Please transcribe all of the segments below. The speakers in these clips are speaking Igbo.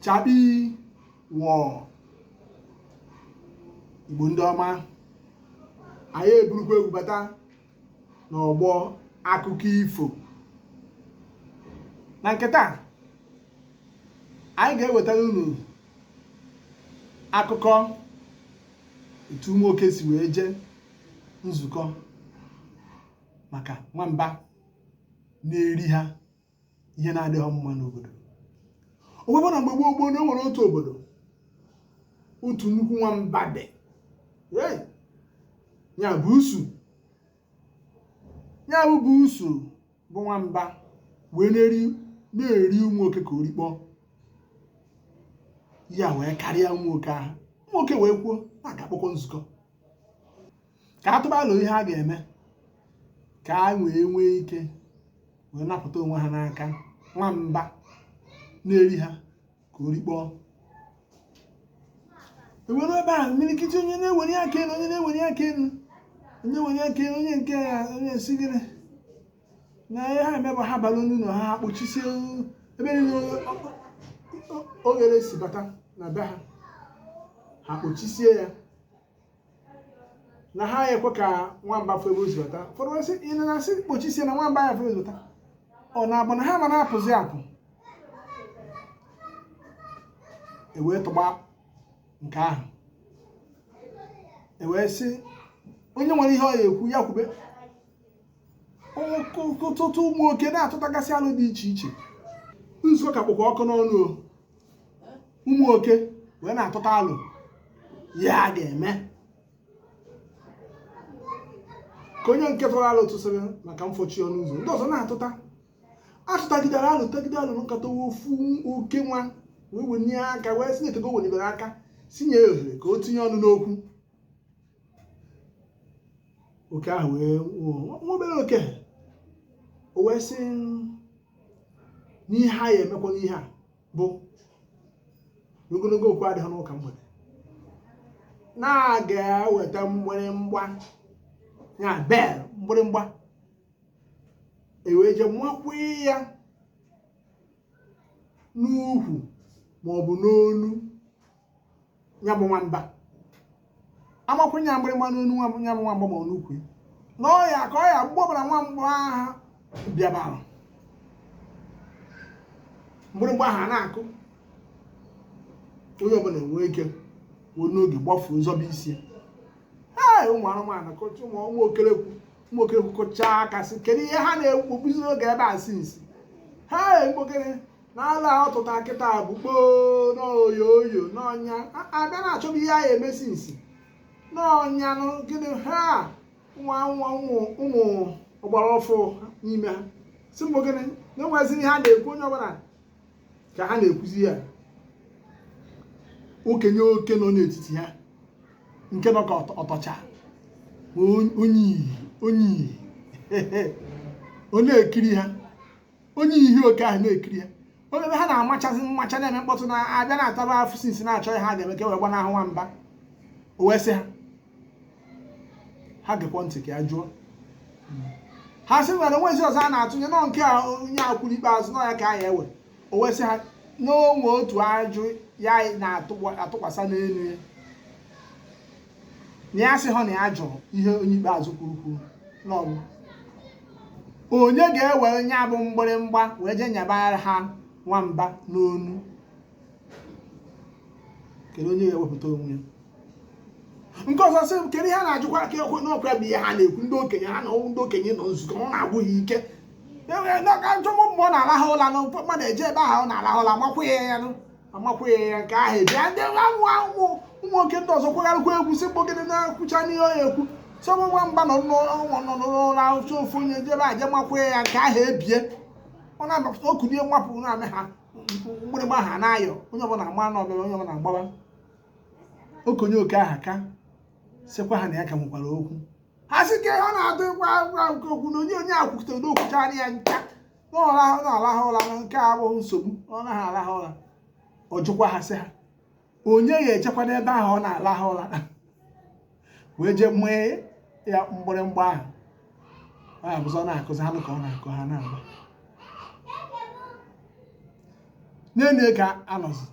chabi wọ Igbo ndị ọma, anyị eburukwa egwu bata n'ọgbọ akụkọ ifo. Na nke taa anyị ga-ewetara unu akụkọ etu ụmụ nwoke si wee jee nzukọ maka nwamba na-eri ha ihe na-adịghị mma n'obodo. Onwebe na mgbe gboo na enwere otu obodo otu nnukwu nwamba dị, ya bụ buusu bụ nwamba wee na-eri ụmụ nwoke ka orikpọ ya wee karịa ụmụ nwoke ahụ. Ụmụ nwoke wee kwuo na ga-akpọkọ nzukọ ka atụba alụ ihe a ga-eme ka a nwee ike wee napụta onwe ha n'aka nwamba na-eri ha ka orikpọ. Ewere ebe ahụ milikiti onye na-ewere aka elu, onye na-ewere aka elu, onye were aka elu, onye nke ya onye sigiri na ihe ha emebe ha bara n'ụlọ ha kpochisie ebe niile oghere si bata na be ha, ha kpochisie ya na ha ekwe ka nwamba febe ozi bata. Ụfọdụ sị ị na-asị kpochisie na nwamba ya febe ozi bata, ọ na-abụ na ha ma na-apụzi apụ. Ewee tụgba nke ahụ, ewee sị onye nwere ihe ọ ya-ekwu ya kwube. Ọtụtụ ụmụ nwoke na-atụtagasị alụ dị iche iche. Nzukọ ka kpọkwa ọkụ n'ọnụ. Ụmụ nwoke wee na-atụta alụ ya ga-eme ka onye nke tụrụ alụ tụsịrị maka mfochi ọnụ ụzọ. Ndị ọzọ atụtagidere alụ tagide alụ nkata ofu oke nwa wee wenye aka wee si na-etego wenibere aka sinye ohere ka o tinye ọnụ n'okwu. Oke ahụ wee nwa obere oke o wee sị n'ihe a ya emekwa n'ihe a bụ ogologo okwu adịghị n'ụka mgbede na-aga eweta mgbịrịmgba, ya bel mgbịrịmgba, ewee je makwa ya n'ukwu maọbụ n'onu ya bụ nwamba. Amakwụnye ya mgbịrịmgba n'onu ya bụ nwamba ma ọ n'ukwu n'ọya ka ọ ya mgbe ọbụla nwamba ahụ bịabara mgbịrịmgba ahụ a na-akụ, onye ọbụla enwee ike n'oge gbafuo nzọba isi. Ụmụ anụmanụ kọcha ụmụ okerekwu kọchaa aka sị kedu ihe ha na-ekpuzi oge ebe a si nsi. Mkpokere na-ala ọtụtụ akịta bụ kpoo n'oyo n'ọnya abịa na-achọba ihe a emesi nsi n'ọnya gịnị ụmụ ọgbara ọfụ n'ime ha si mkpokere na-enweziri ihe ha na-ekwu. Onye ọbụla ka ha na-ekwuzi ya. Okenye oke nọ n'etiti ha nke nọ ka ọtọcha onye ọ na-ekiri ha, onye ihe oke ahụ na-ekiri ha. Onye ebe ha na-amachazi mmacha na-eme mkpọtụ na-abịa na-ataba afụ sinsi na-achọ ihe ha ga-eme ka wee gbanahụ nwamba. O wee sị ha gekwa ntị ka ya jụọ. Ha sị nwere nwezi ọzọ a na-atụnye nọ nke a onye akwụrụ ikpeazụ nọ ya ka a ya ewe. O wee sị ha n'onwe otu ajụ ya na-atụkwasị n'elu ya na ya sị ha na ya jụrụ ihe onye ikpeazụ kwuru n'ọbụ onye ga-ewe onye abụ mgbịrịmgba wee je nyabara ha nwamba n'onu. Kedu onye ga-ewepụta onwe ya? Nke ọzọ sị kedu ihe a na-ajụkwa aka ekwe n'ọkwa bụ ihe ha na-ekwu. Ndị okenye ha na ndị okenye nọ nzukọ ọ na-abụghị ike chọmụ mgbe ọ na-alahụ ụla na mmadụ eje ebe ahụ ọ na-alahụ ụla amakwụghị ya nke ahụ ebịa ndị ụmụ nwoke ndị ọzọ kwegharịkwa egwu si mkpogide na-ekwucha n'ihe ọ ya ekwu. Sọbụ nwamba nọ n'ụra ofu onye jebe aje makwụghị ya nke ahụ ebie. Ọ na-abapụta okunie mwapụ na-amị ha mgbịrịgba ha na-ayọ. Onye ọbụla agba n'ọbịa, onye ọbụla agbawa. Okenye oke aha ka sịkwa ha na ya ka nwekwara okwu. Ha sị ka ọ na-adụ gwa nke okwu na onye akwụkwutere n'okwuchara ya nka na-alahụ ụra na nke a abụghị nsogbu, ọ naghị alahụ ụra. Ọ jụkwa ha sị ha onye ga-echekwa n'ebe ahụ ọ na-alahụ ụra wee je mee ya mgbịrịmgba ahụ. Ọ ya bụzọ na-akụzi ha ka ọ na-akụ ha na-agba. Nene ka anọzi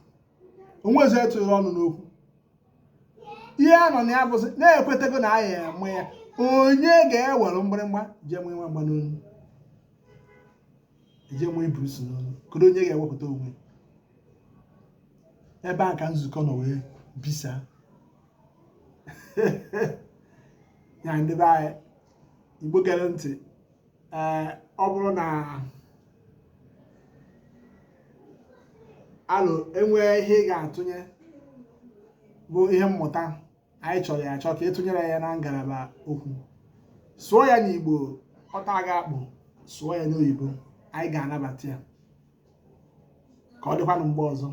onwezi etụrụ ọnụ n'okwu ihe a nọ na ya bụsị na-ekwetego na aya eme ya onye ga-ewere mgbịrịmgba jee mụ nwa mgba n'onu jee mụ iburusi n'onu kedu onye ga-ewepụta onwe ebe a ka nzukọ nọ wee bisa ya ndị be anyị Igbo gere ntị ọ bụrụ na alụ enwee ihe ị ga-atụnye bụ ihe mmụta anyị chọrọ ya achọ ka ịtụnyere ya na ngalaba okwu sụọ ya n'Igbo ọta ga-akpụ sụọ ya n'oyibo anyị ga-anabata ya ka ọ dịkwanụ mgbe ọzọ